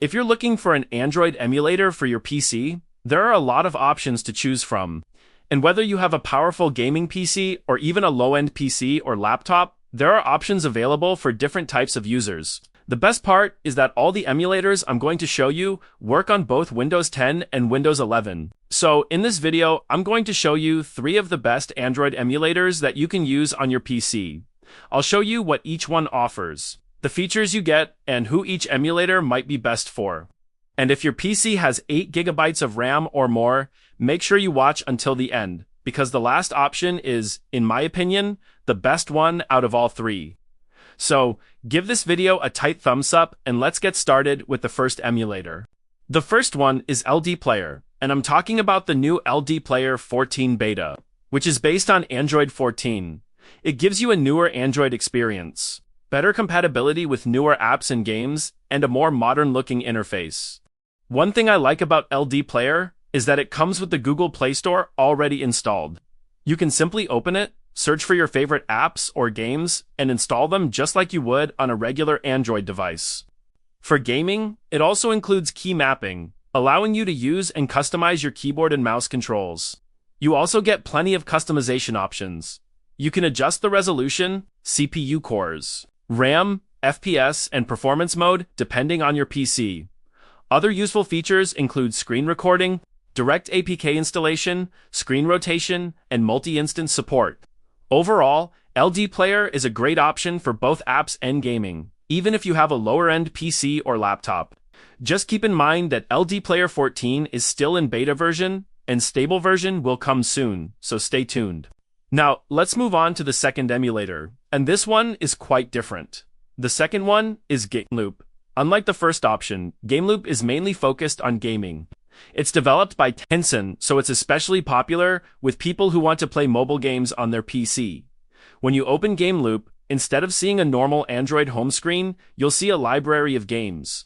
If you're looking for an Android emulator for your PC, there are a lot of options to choose from. And whether you have a powerful gaming PC or even a low-end PC or laptop, there are options available for different types of users. The best part is that all the emulators I'm going to show you work on both Windows 10 and Windows 11. So in this video, I'm going to show you 3 of the best Android emulators that you can use on your PC. I'll show you what each one offers, the features you get, and who each emulator might be best for. And if your PC has 8 GB of RAM or more, make sure you watch until the end, because the last option is, in my opinion, the best one out of all 3. So, give this video a tight thumbs up and let's get started with the first emulator. The first one is LD Player, and I'm talking about the new LD Player 14 Beta, which is based on Android 14. It gives you a newer Android experience, better compatibility with newer apps and games, and a more modern-looking interface. One thing I like about LD Player is that it comes with the Google Play Store already installed. You can simply open it, search for your favorite apps or games, and install them just like you would on a regular Android device. For gaming, it also includes key mapping, allowing you to use and customize your keyboard and mouse controls. You also get plenty of customization options. You can adjust the resolution, CPU cores, RAM, FPS, and performance mode depending on your PC. Other useful features include screen recording, direct APK installation, screen rotation, and multi-instance support. Overall, LD Player is a great option for both apps and gaming, even if you have a lower-end PC or laptop. Just keep in mind that LD Player 14 is still in beta version, and stable version will come soon, so stay tuned. Now, let's move on to the second emulator, and this one is quite different. The second one is GameLoop. Unlike the first option, GameLoop is mainly focused on gaming. It's developed by Tencent, so it's especially popular with people who want to play mobile games on their PC. When you open GameLoop, instead of seeing a normal Android home screen, you'll see a library of games.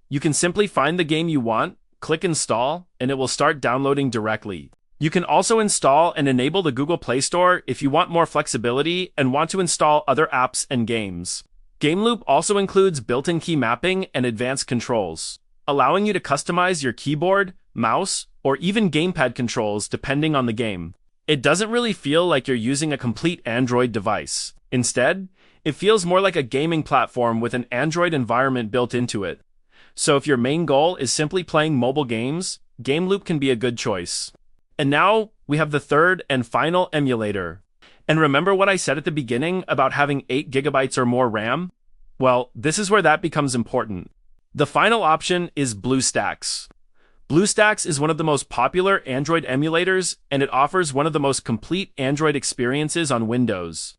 You can simply find the game you want, click Install, and it will start downloading directly. You can also install and enable the Google Play Store if you want more flexibility and want to install other apps and games. GameLoop also includes built-in key mapping and advanced controls, allowing you to customize your keyboard, mouse, or even gamepad controls depending on the game. It doesn't really feel like you're using a complete Android device. Instead, it feels more like a gaming platform with an Android environment built into it. So if your main goal is simply playing mobile games, GameLoop can be a good choice. And now, we have the third and final emulator. And remember what I said at the beginning about having 8 GB or more RAM? Well, this is where that becomes important. The final option is BlueStacks. BlueStacks is one of the most popular Android emulators, and it offers one of the most complete Android experiences on Windows.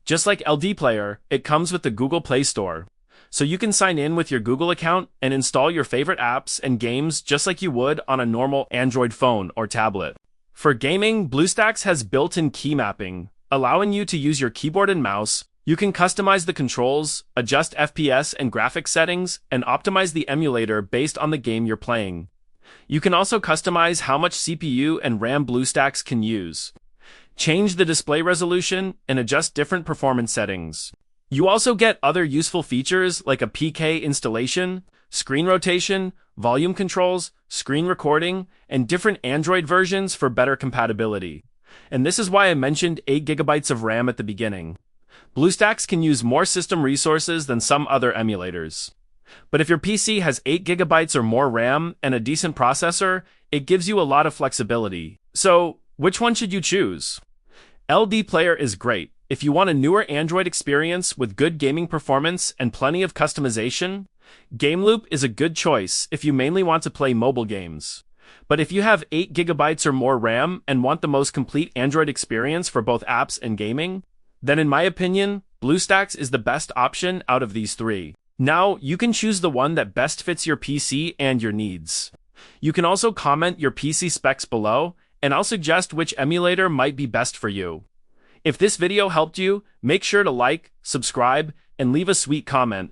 Just like LD Player, it comes with the Google Play Store. So you can sign in with your Google account and install your favorite apps and games just like you would on a normal Android phone or tablet. For gaming, BlueStacks has built-in key mapping, allowing you to use your keyboard and mouse. You can customize the controls, adjust FPS and graphics settings, and optimize the emulator based on the game you're playing. You can also customize how much CPU and RAM BlueStacks can use, change the display resolution, and adjust different performance settings. You also get other useful features like a PK installation, screen rotation, volume controls, screen recording, and different Android versions for better compatibility. And this is why I mentioned 8 GB of RAM at the beginning. BlueStacks can use more system resources than some other emulators. But if your PC has 8 GB or more RAM and a decent processor, it gives you a lot of flexibility. So, which one should you choose? LD Player is great if you want a newer Android experience with good gaming performance and plenty of customization. GameLoop is a good choice if you mainly want to play mobile games. But if you have 8 GB or more RAM and want the most complete Android experience for both apps and gaming, then in my opinion, BlueStacks is the best option out of these 3. Now, you can choose the one that best fits your PC and your needs. You can also comment your PC specs below, and I'll suggest which emulator might be best for you. If this video helped you, make sure to like, subscribe, and leave a sweet comment.